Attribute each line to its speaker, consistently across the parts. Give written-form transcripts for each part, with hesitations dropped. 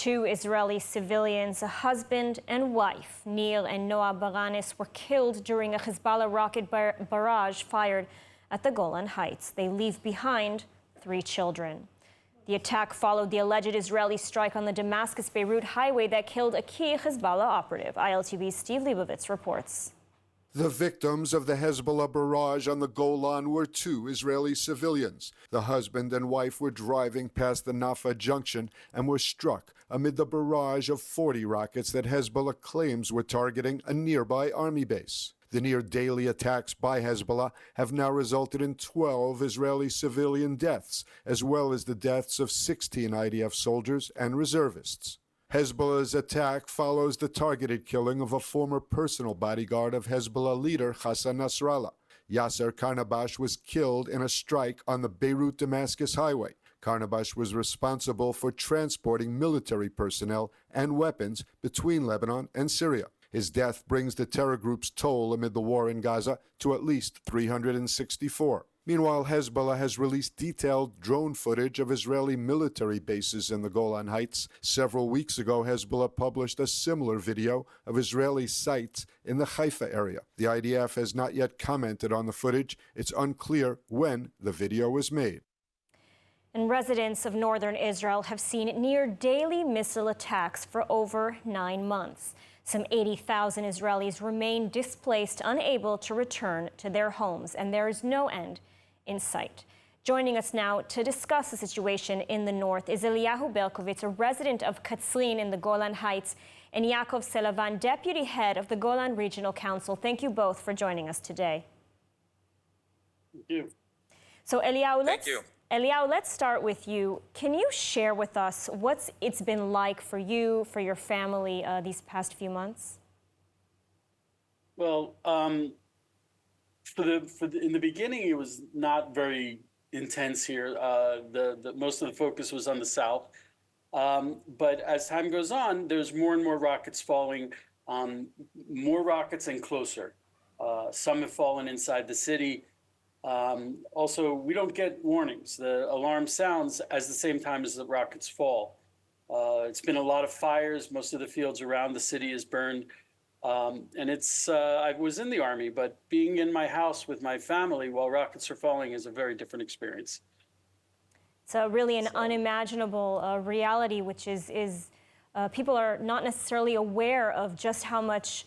Speaker 1: Two Israeli civilians, a husband and wife, Neil and Noah Baranes, were killed during a Hezbollah rocket barrage fired at the Golan Heights. They leave behind 3 children. The attack followed the alleged Israeli strike on the Damascus-Beirut highway that killed a key Hezbollah operative. ILTV's Steve Leibovitz reports.
Speaker 2: The victims of the Hezbollah barrage on the Golan were 2 Israeli civilians. The husband and wife were driving past the Nafah junction and were struck amid the barrage of 40 rockets that Hezbollah claims were targeting a nearby army base. The near-daily attacks by Hezbollah have now resulted in 12 Israeli civilian deaths, as well as the deaths of 16 IDF soldiers and reservists. Hezbollah's attack follows the targeted killing of a former personal bodyguard of Hezbollah leader Hassan Nasrallah. Yasser Karnabash was killed in a strike on the Beirut-Damascus highway. Karnabash was responsible for transporting military personnel and weapons between Lebanon and Syria. His death brings the terror group's toll amid the war in Gaza to at least 364. Meanwhile, Hezbollah has released detailed drone footage of Israeli military bases in the Golan Heights. Several weeks ago, Hezbollah published a similar video of Israeli sites in the Haifa area. The IDF has not yet commented on the footage. It's unclear when the video was made.
Speaker 1: And residents of northern Israel have seen near-daily missile attacks for over 9 months. Some 80,000 Israelis remain displaced, unable to return to their homes, and there is no end in sight. Joining us now to discuss the situation in the north is Eliyahu Berkovitz, a resident of Katzrin in the Golan Heights, and Yaakov Selavan, deputy head of the Golan Regional Council. Thank you both for joining us today.
Speaker 3: Thank you.
Speaker 1: So Eliyahu, let's start with you. Can you share with us what it's been like for you, for your family, these past few months?
Speaker 3: Well, in the beginning, it was not very intense here. Most of the focus was on the south. But as time goes on, there's more and more rockets falling, more rockets and closer. Some have fallen inside the city. Also, we don't get warnings. The alarm sounds at the same time as the rockets fall. It's been a lot of fires. Most of the fields around the city is burned. And I was in the army, but being in my house with my family while rockets are falling is a very different experience.
Speaker 1: It's really an unimaginable reality, which is people are not necessarily aware of just how much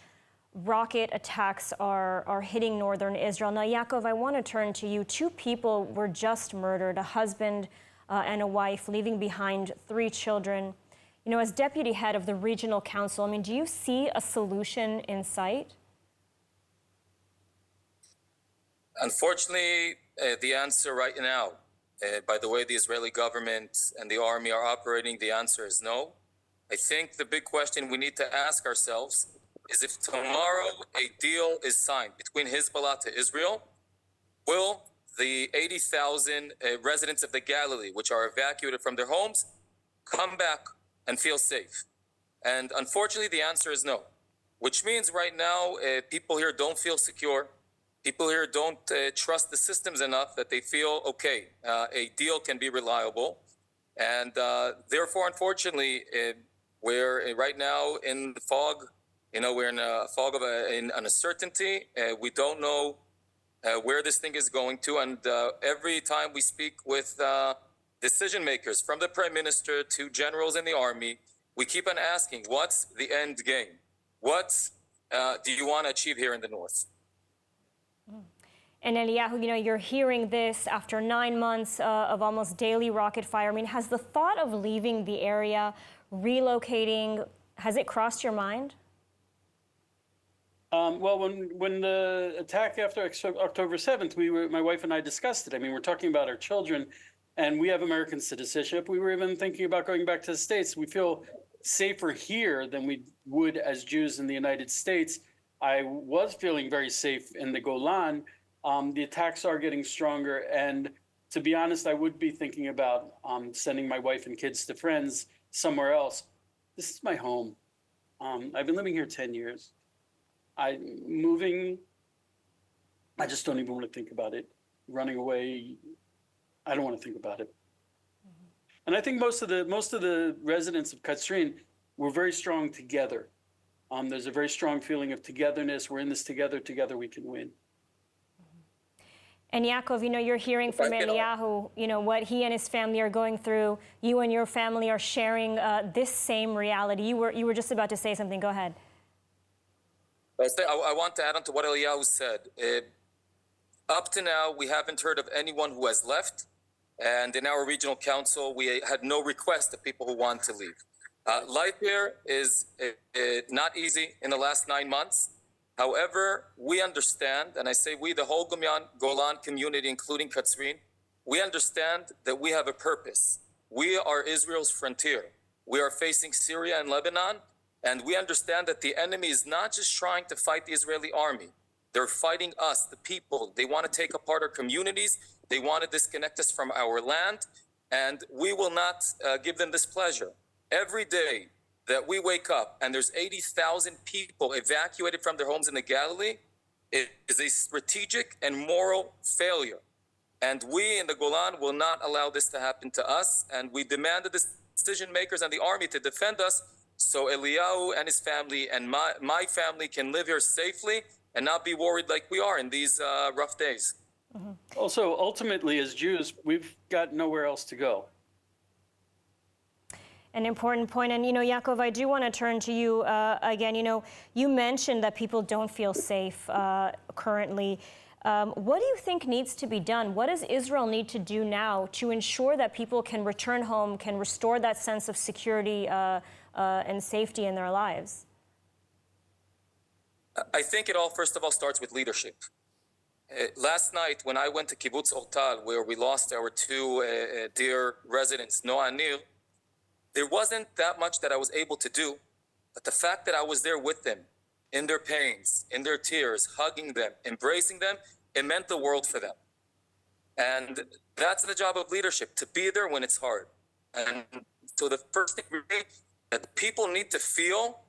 Speaker 1: rocket attacks are hitting northern Israel. Now, Yaakov, I want to turn to you. 2 people were just murdered, a husband and a wife, leaving behind 3 children. You know, as deputy head of the regional council, I mean, do you see a solution in sight?
Speaker 4: Unfortunately, the answer right now, by the way the Israeli government and the army are operating, the answer is no. I think the big question we need to ask ourselves is if tomorrow a deal is signed between Hezbollah to Israel, will the 80,000 residents of the Galilee, which are evacuated from their homes, come back and feel safe? And unfortunately, the answer is no, which means right now, people here don't feel secure. People here don't trust the systems enough that they feel, okay, a deal can be reliable. And therefore, unfortunately, we're right now in the fog. You know, we're in a fog of an uncertainty. We don't know where this thing is going to. And every time we speak with decision makers, from the prime minister to generals in the army, we keep on asking, what's the end game? What do you want to achieve here in the north?
Speaker 1: And Eliyahu, you know, you're hearing this after 9 months of almost daily rocket fire. I mean, has the thought of leaving the area, relocating, has it crossed your mind?
Speaker 3: Well, when the attack after October 7th, my wife and I discussed it. I mean, we're talking about our children, and we have American citizenship. We were even thinking about going back to the States. We feel safer here than we would as Jews in the United States. I was feeling very safe in the Golan. The attacks are getting stronger, and to be honest, I would be thinking about sending my wife and kids to friends somewhere else. This is my home. I've been living here 10 years. Moving, I just don't even want to think about it. Running away, I don't want to think about it. And I think most of the residents of Katsrin were very strong together. There's a very strong feeling of togetherness. We're in this together. Together we can win.
Speaker 1: And Yaakov, you're hearing from Eliyahu, what he and his family are going through. You and your family are sharing this same reality. You were just about to say something. Go ahead.
Speaker 4: I want to add on to what Eliyahu said. Up to now, we haven't heard of anyone who has left. And in our regional council, we had no request of people who want to leave. Life here is not easy in the last 9 months. However, we understand, and I say we, the whole Golan community, including Katsrin, we understand that we have a purpose. We are Israel's frontier. We are facing Syria and Lebanon, and we understand that the enemy is not just trying to fight the Israeli army. They're fighting us, the people. They want to take apart our communities. They want to disconnect us from our land, and we will not give them this pleasure. Every day that we wake up and there's 80,000 people evacuated from their homes in the Galilee, it is a strategic and moral failure. And we in the Golan will not allow this to happen to us. And we demanded the decision makers and the army to defend us so Eliyahu and his family and my family can live here safely and not be worried like we are in these rough days.
Speaker 1: Mm-hmm.
Speaker 3: Also, ultimately, as Jews, we've got nowhere else to go.
Speaker 1: An important point. And, Yaakov, I do want to turn to you again. You mentioned that people don't feel safe currently. What do you think needs to be done? What does Israel need to do now to ensure that people can return home, can restore that sense of security and safety in their lives?
Speaker 4: I think it all, first of all, starts with leadership. Last night, when I went to Kibbutz Ortal, where we lost our two dear residents, Noah and Nir, there wasn't that much that I was able to do, but the fact that I was there with them, in their pains, in their tears, hugging them, embracing them, it meant the world for them. And that's the job of leadership, to be there when it's hard. And so the first thing that people need to feel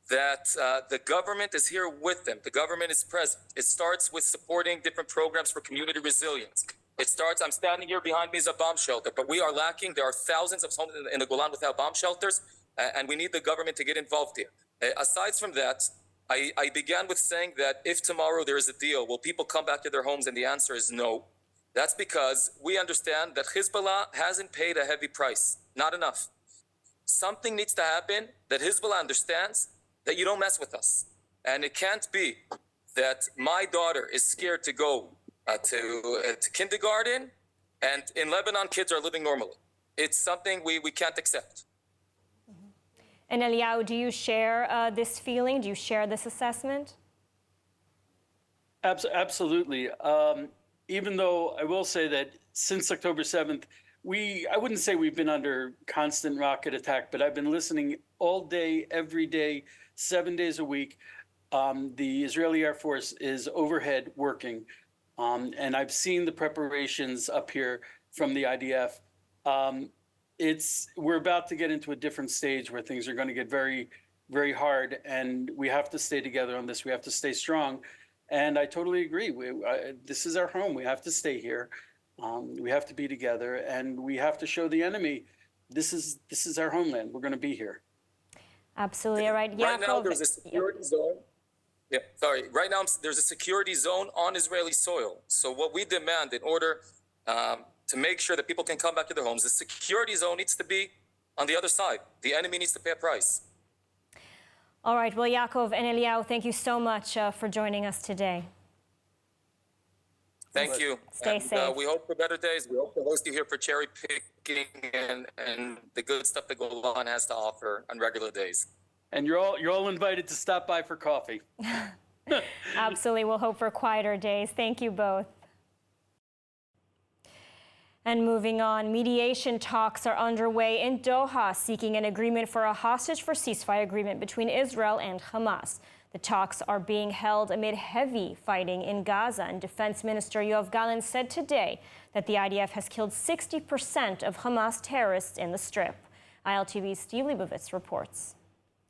Speaker 4: that the government is here with them. The government is present. It starts with supporting different programs for community resilience. It starts, I'm standing here, behind me is a bomb shelter, but we are lacking. There are thousands of homes in the Golan without bomb shelters, and we need the government to get involved here. Aside from that, I began with saying that if tomorrow there is a deal, will people come back to their homes? And the answer is no. That's because we understand that Hezbollah hasn't paid a heavy price, not enough. Something needs to happen that Hezbollah understands that you don't mess with us. And it can't be that my daughter is scared to go to kindergarten, and in Lebanon, kids are living normally. It's something we can't accept.
Speaker 1: Mm-hmm. And Eliyahu, do you share this feeling? Do you share this assessment?
Speaker 3: Absolutely. Even though I will say that since October 7th, I wouldn't say we've been under constant rocket attack, but I've been listening all day, every day, 7 days a week. The Israeli Air Force is overhead working. And I've seen the preparations up here from the IDF. We're about to get into a different stage where things are going to get very, very hard, and we have to stay together on this. We have to stay strong. And I totally agree. This is our home. We have to stay here. We have to be together, and we have to show the enemy this is our homeland. We're going to be here.
Speaker 1: Absolutely. All right.
Speaker 4: Right now, there's a security zone. Yeah, sorry. Right now, there's a security zone on Israeli soil. So what we demand in order to make sure that people can come back to their homes, the security zone needs to be on the other side. The enemy needs to pay a price.
Speaker 1: All right. Well, Yaakov and Eliyahu, thank you so much for joining us today.
Speaker 4: Thank you.
Speaker 1: Stay safe.
Speaker 4: We hope for better days. We hope to host you here for cherry picking and the good stuff that Golan has to offer on regular days.
Speaker 3: And you're all invited to stop by for coffee.
Speaker 1: Absolutely. We'll hope for quieter days. Thank you both. And moving on, mediation talks are underway in Doha, seeking an agreement for a hostage for ceasefire agreement between Israel and Hamas. The talks are being held amid heavy fighting in Gaza, and Defense Minister Golan said today that the IDF has killed 60% of Hamas terrorists in the Strip. ILTV's Steve Leibovitz reports.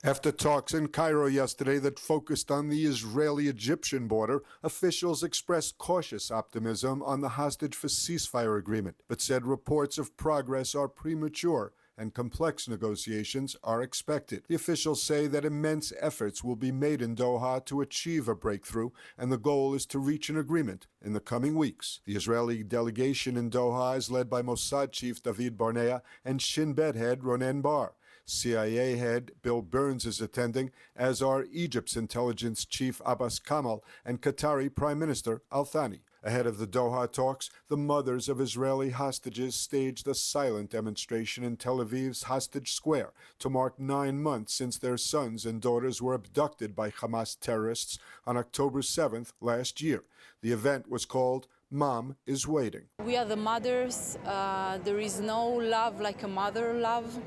Speaker 2: After talks in Cairo yesterday that focused on the Israeli-Egyptian border, officials expressed cautious optimism on the hostage for ceasefire agreement, but said reports of progress are premature and complex negotiations are expected. The officials say that immense efforts will be made in Doha to achieve a breakthrough, and the goal is to reach an agreement in the coming weeks. The Israeli delegation in Doha is led by Mossad chief David Barnea and Shin Bet head Ronen Bar. CIA head Bill Burns is attending, as are Egypt's intelligence chief Abbas Kamal and Qatari Prime Minister Al Thani. Ahead of the Doha talks, the mothers of Israeli hostages staged a silent demonstration in Tel Aviv's Hostage Square to mark 9 months since their sons and daughters were abducted by Hamas terrorists on October 7th last year. The event was called Mom is Waiting.
Speaker 5: We are the mothers. There is no love like a mother love.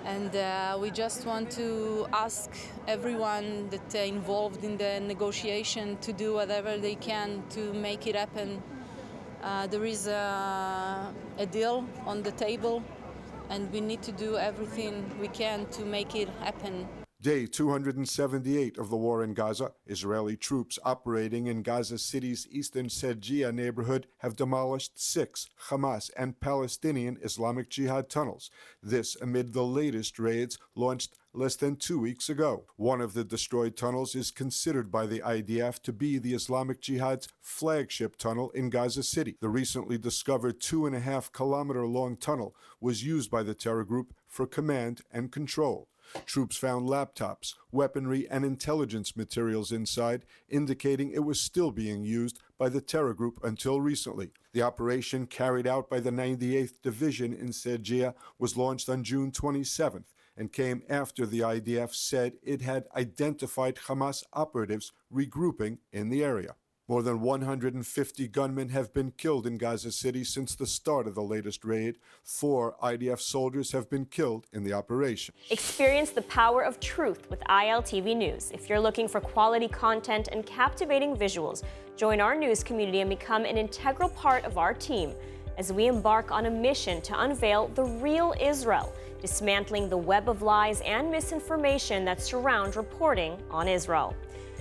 Speaker 5: And we just want to ask everyone that involved in the negotiation to do whatever they can to make it happen. There is a deal on the table, and we need to do everything we can to make it happen.
Speaker 2: Day 278 of the war in Gaza, Israeli troops operating in Gaza City's eastern Sejia neighborhood have demolished 6 Hamas and Palestinian Islamic Jihad tunnels. This amid the latest raids launched less than 2 weeks ago. One of the destroyed tunnels is considered by the IDF to be the Islamic Jihad's flagship tunnel in Gaza City. The recently discovered 2.5-kilometer-long tunnel was used by the terror group for command and control. Troops found laptops, weaponry, and intelligence materials inside, indicating it was still being used by the terror group until recently. The operation carried out by the 98th Division in Sejia was launched on June 27th and came after the IDF said it had identified Hamas operatives regrouping in the area. More than 150 gunmen have been killed in Gaza City since the start of the latest raid. 4 IDF soldiers have been killed in the operation.
Speaker 1: Experience the power of truth with ILTV News. If you're looking for quality content and captivating visuals, join our news community and become an integral part of our team as we embark on a mission to unveil the real Israel, dismantling the web of lies and misinformation that surround reporting on Israel.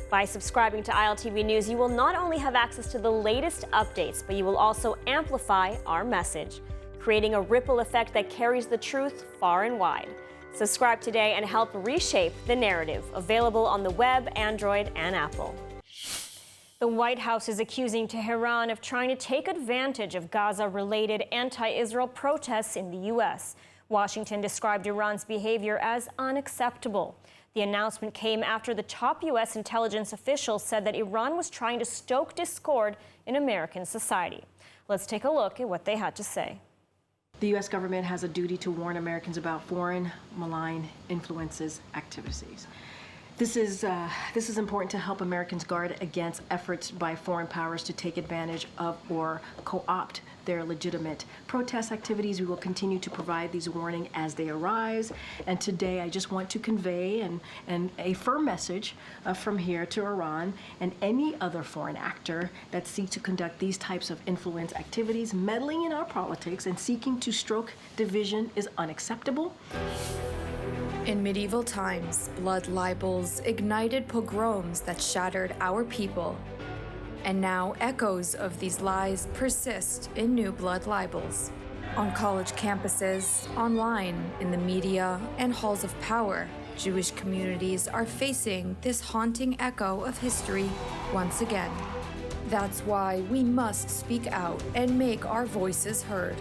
Speaker 1: By subscribing to ILTV News, you will not only have access to the latest updates, but you will also amplify our message, creating a ripple effect that carries the truth far and wide. Subscribe today and help reshape the narrative. Available on the web, Android, and Apple. The White House is accusing Tehran of trying to take advantage of Gaza-related anti-Israel protests in the U.S. Washington described Iran's behavior as unacceptable. The announcement came after the top U.S. intelligence officials said that Iran was trying to stoke discord in American society. Let's take a look at what they had to say.
Speaker 6: The U.S. government has a duty to warn Americans about foreign malign influences activities. This is important to help Americans guard against efforts by foreign powers to take advantage of or co-opt their legitimate protest activities. We will continue to provide these warnings as they arise. And today I just want to convey a firm message from here to Iran and any other foreign actor that seeks to conduct these types of influence activities. Meddling in our politics and seeking to stoke division is unacceptable.
Speaker 7: In medieval times, blood libels ignited pogroms that shattered our people. And now echoes of these lies persist in new blood libels. On college campuses, online, in the media, and halls of power, Jewish communities are facing this haunting echo of history once again. That's why we must speak out and make our voices heard.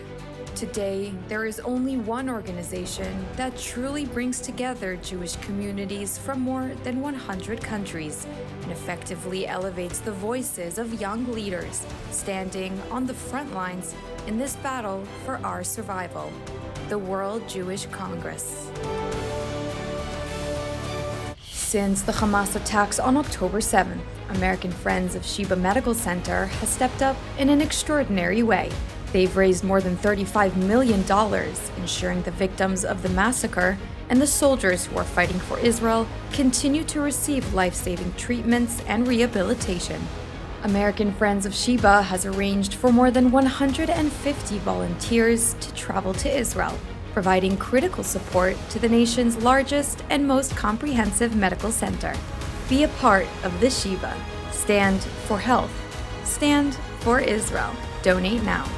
Speaker 7: Today, there is only one organization that truly brings together Jewish communities from more than 100 countries and effectively elevates the voices of young leaders standing on the front lines in this battle for our survival, the World Jewish Congress. Since the Hamas attacks on October 7th, American Friends of Sheba Medical Center has stepped up in an extraordinary way. They've raised more than $35 million, ensuring the victims of the massacre and the soldiers who are fighting for Israel continue to receive life-saving treatments and rehabilitation. American Friends of Sheba has arranged for more than 150 volunteers to travel to Israel, providing critical support to the nation's largest and most comprehensive medical center. Be a part of the Shiva. Stand for health. Stand for Israel. Donate now.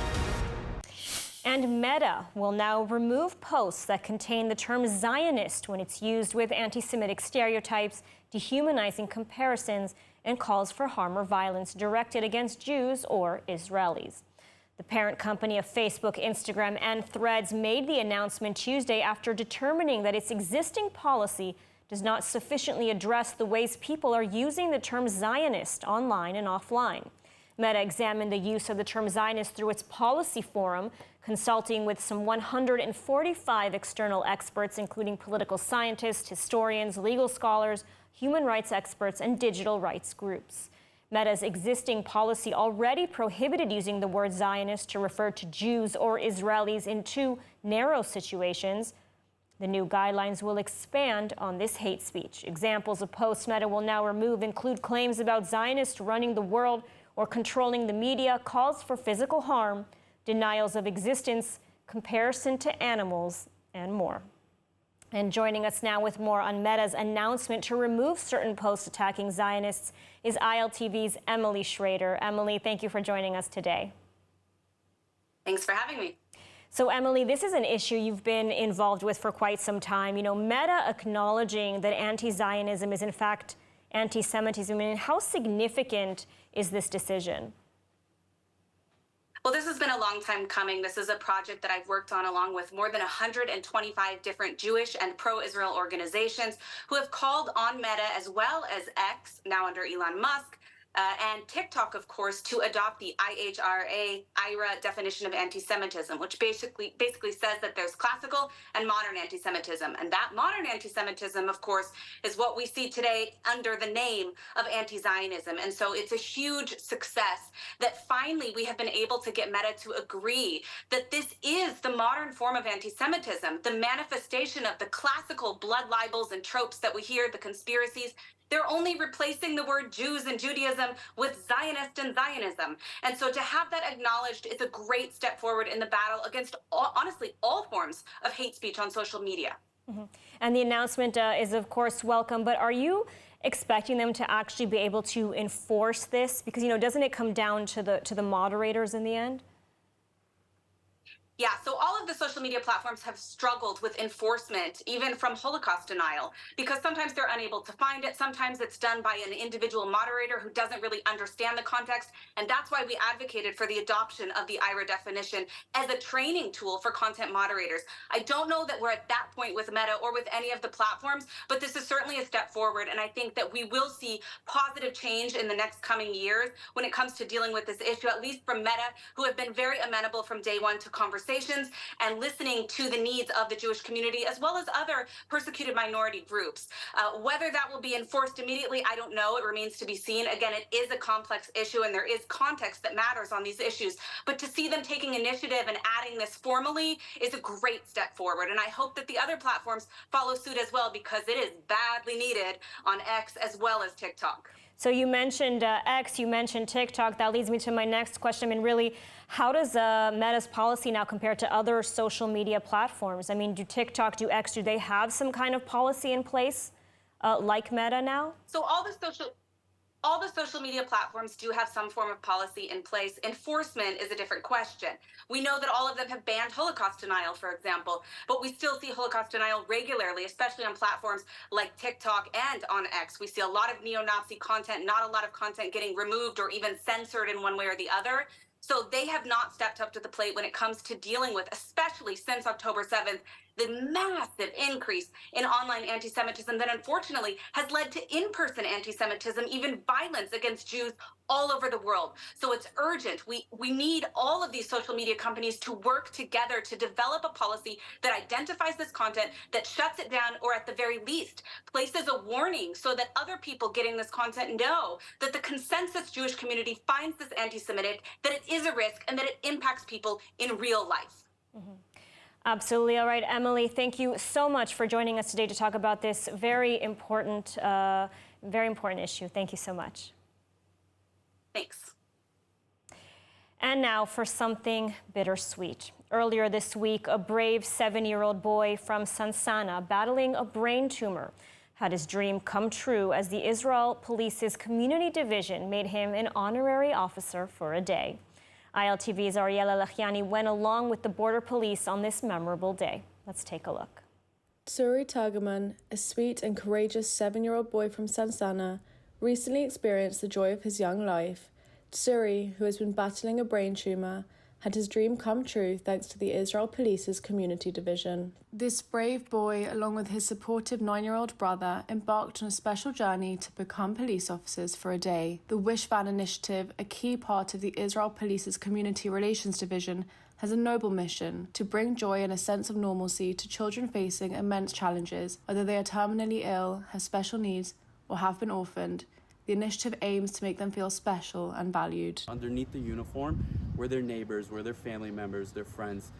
Speaker 1: And Meta will now remove posts that contain the term Zionist when it's used with anti-Semitic stereotypes, dehumanizing comparisons, and calls for harm or violence directed against Jews or Israelis. The parent company of Facebook, Instagram, and Threads made the announcement Tuesday after determining that its existing policy does not sufficiently address the ways people are using the term Zionist online and offline. Meta examined the use of the term Zionist through its policy forum, consulting with some 145 external experts, including political scientists, historians, legal scholars, human rights experts, and digital rights groups. Meta's existing policy already prohibited using the word Zionist to refer to Jews or Israelis in two narrow situations. The new guidelines will expand on this hate speech. Examples of posts Meta will now remove include claims about Zionists running the world or controlling the media, calls for physical harm, denials of existence, comparison to animals, and more. And joining us now with more on Meta's announcement to remove certain posts attacking Zionists is ILTV's Emily Shraer. Emily, thank you for joining us today.
Speaker 8: Thanks for having me.
Speaker 1: So, Emily, this is an issue you've been involved with for quite some time. You know, Meta acknowledging that anti-Zionism is in fact anti-Semitism. And how significant is this decision?
Speaker 8: Well, this has been a long time coming. This is a project that I've worked on along with more than 125 different Jewish and pro-Israel organizations who have called on Meta as well as X, now under Elon Musk, and TikTok, of course, to adopt the IHRA definition of anti-Semitism, which basically says that there's classical and modern anti-Semitism. And that modern anti-Semitism, of course, is what we see today under the name of anti-Zionism. And so it's a huge success that finally we have been able to get Meta to agree that this is the modern form of anti-Semitism, the manifestation of the classical blood libels and tropes that we hear, the conspiracies. They're only replacing the word Jews and Judaism with Zionist and Zionism. And so to have that acknowledged is a great step forward in the battle against, honestly, all forms of hate speech on social media.
Speaker 1: Mm-hmm. And the announcement is, of course, welcome. But are you expecting them to actually be able to enforce this? Because, you know, doesn't it come down to the moderators in the end?
Speaker 8: Yeah, so all of the social media platforms have struggled with enforcement, even from Holocaust denial, because sometimes they're unable to find it. Sometimes it's done by an individual moderator who doesn't really understand the context. And that's why we advocated for the adoption of the IHRA definition as a training tool for content moderators. I don't know that we're at that point with Meta or with any of the platforms, but this is certainly a step forward. And I think that we will see positive change in the next coming years when it comes to dealing with this issue, at least from Meta, who have been very amenable from day one to conversations and listening to the needs of the Jewish community, as well as other persecuted minority groups. Whether that will be enforced immediately, I don't know. It remains to be seen. Again, it is a complex issue, and there is context that matters on these issues. But to see them taking initiative and adding this formally is a great step forward. And I hope that the other platforms follow suit as well, because it is badly needed on X as well as TikTok.
Speaker 1: So you mentioned X, you mentioned TikTok. That leads me to my next question. I mean, really, how does Meta's policy now compare to other social media platforms? I mean, do TikTok, do X, do they have some kind of policy in place like Meta now?
Speaker 8: So all the social media platforms do have some form of policy in place. Enforcement is a different question. We know that all of them have banned Holocaust denial, for example, but we still see Holocaust denial regularly, especially on platforms like TikTok and on X. We see a lot of neo-Nazi content, not a lot of content getting removed or even censored in one way or the other. So they have not stepped up to the plate when it comes to dealing with, especially since October 7th, the massive increase in online anti-Semitism that unfortunately has led to in-person anti-Semitism, even violence against Jews all over the world. So it's urgent. We need all of these social media companies to work together to develop a policy that identifies this content, that shuts it down, or at the very least places a warning so that other people getting this content know that the consensus Jewish community finds this anti-Semitic, that it is a risk, and that it impacts people in real life.
Speaker 1: Mm-hmm. Absolutely. All right, Emily, thank you so much for joining us today to talk about this very important issue. Thank you so much.
Speaker 8: Thanks.
Speaker 1: And now for something bittersweet. Earlier this week, a brave 7-year-old boy from Sansana battling a brain tumor had his dream come true as the Israel Police's Community Division made him an honorary officer for a day. ILTV's Ariela Lachiani went along with the border police on this memorable day. Let's take a look.
Speaker 9: Tsuri Targaman, a sweet and courageous 7-year-old boy from Sansana, recently experienced the joy of his young life. Tsuri, who has been battling a brain tumor, had his dream come true thanks to the Israel Police's Community Division. This brave boy, along with his supportive 9-year-old brother, embarked on a special journey to become police officers for a day. The Wish Van initiative, a key part of the Israel Police's Community Relations Division, has a noble mission to bring joy and a sense of normalcy to children facing immense challenges, whether they are terminally ill, have special needs, or have been orphaned. The initiative aims to make them feel special and valued.
Speaker 10: Underneath the uniform, we're their neighbors, we're their family members, their friends,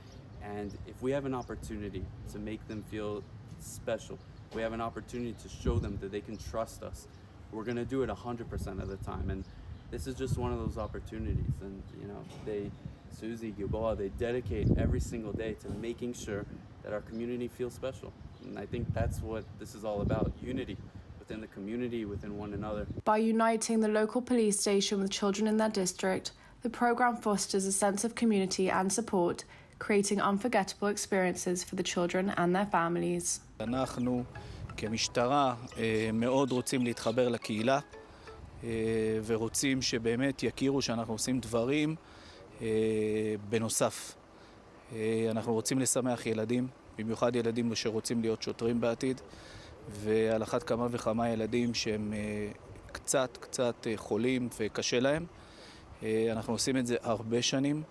Speaker 10: and if we have an opportunity to make them feel special, we have an opportunity to show them that they can trust us, we're going to do it 100% of the time. And this is just one of those opportunities. And Susie, Gilboa, they dedicate every single day to making sure that our community feels special. And I think that's what this is all about, unity within the community, within one another.
Speaker 9: By uniting the local police station with children in their district, the program fosters a sense of community and support, creating unforgettable experiences for the children and their families.
Speaker 11: אנחנו כמשטרה מאוד רוצים להתחבר לקהילה ורוצים שבאמת יכירו שאנחנו עושים דברים בנוסף. אנחנו רוצים לשמח ילדים, במיוחד ילדים שרוצים להיות שוטרים בעתיד, ועל אחת כמה וכמה ילדים שהם קצת חולים וקשה להם. אנחנו עושים את זה הרבה שנים,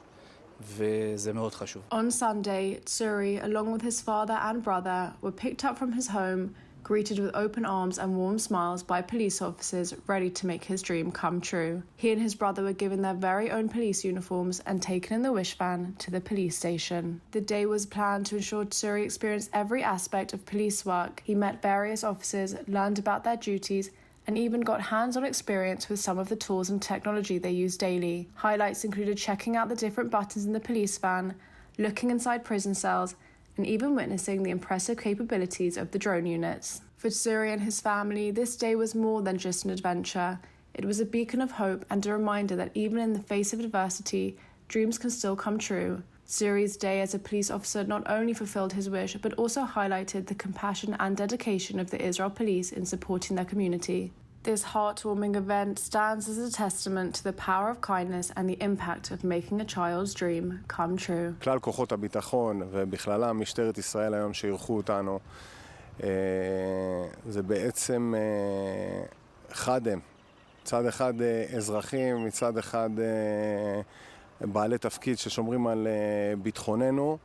Speaker 11: וזה מאוד חשוב.
Speaker 9: On Sunday, Tsuri, along with his father and brother, were picked up from his home, greeted with open arms and warm smiles by police officers ready to make his dream come true. He and his brother were given their very own police uniforms and taken in the Wish Van to the police station. The day was planned to ensure Tsuri experienced every aspect of police work. He met various officers, learned about their duties, and even got hands-on experience with some of the tools and technology they use daily. Highlights included checking out the different buttons in the police van, looking inside prison cells, and even witnessing the impressive capabilities of the drone units. For Tsuri and his family, this day was more than just an adventure. It was a beacon of hope and a reminder that even in the face of adversity, dreams can still come true. Tsuri's day as a police officer not only fulfilled his wish, but also highlighted the compassion and dedication of the Israel Police in supporting their community. This heartwarming event stands as a testament to the power of kindness and the impact of making a child's dream come true.
Speaker 12: כלל כוחות הביטחון ובכללם משטרת ישראל היום שאירחו אותנו, זה בעצם חד הם. מצד אחד אזרחים, מצד אחד בעלי תפקיד ששומרים על ביטחוננו,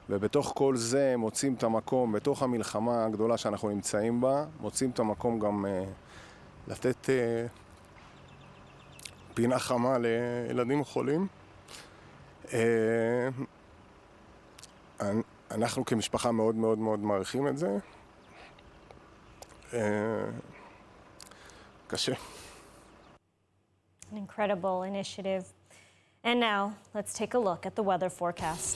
Speaker 12: ובתוך כל זה מוצאים את המקום, בתוך המלחמה הגדולה שאנחנו נמצאים בה, מוצאים את המקום גם לתת פינה חמה לילדים חולים. אנחנו כמשפחה מאוד מאוד מאוד מעריכים את זה. קשה.
Speaker 1: An incredible initiative. And now, let's take a look at the weather forecast.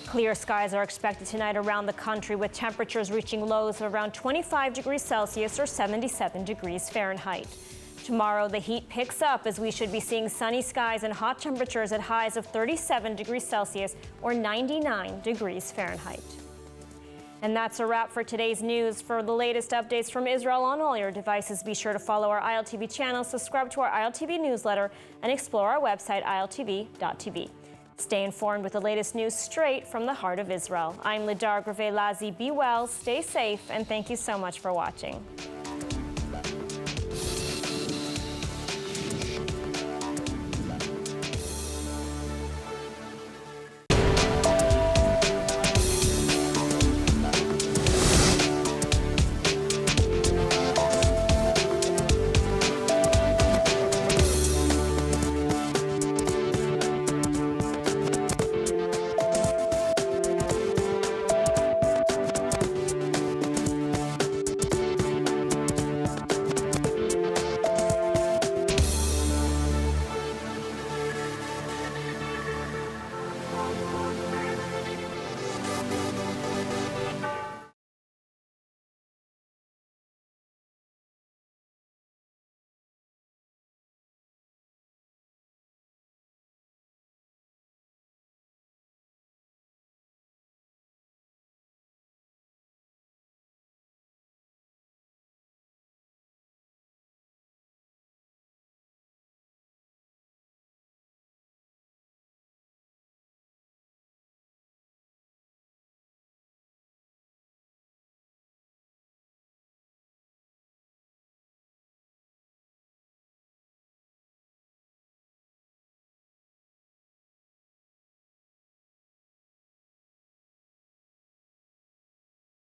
Speaker 1: Clear skies are expected tonight around the country with temperatures reaching lows of around 25 degrees Celsius or 77 degrees Fahrenheit. Tomorrow, the heat picks up as we should be seeing sunny skies and hot temperatures at highs of 37 degrees Celsius or 99 degrees Fahrenheit. And that's a wrap for today's news. For the latest updates from Israel on all your devices, be sure to follow our ILTV channel, subscribe to our ILTV newsletter, and explore our website, iltv.tv. Stay informed with the latest news straight from the heart of Israel. I'm Lidar Greve-Lazi. Be well, stay safe, and thank you so much for watching.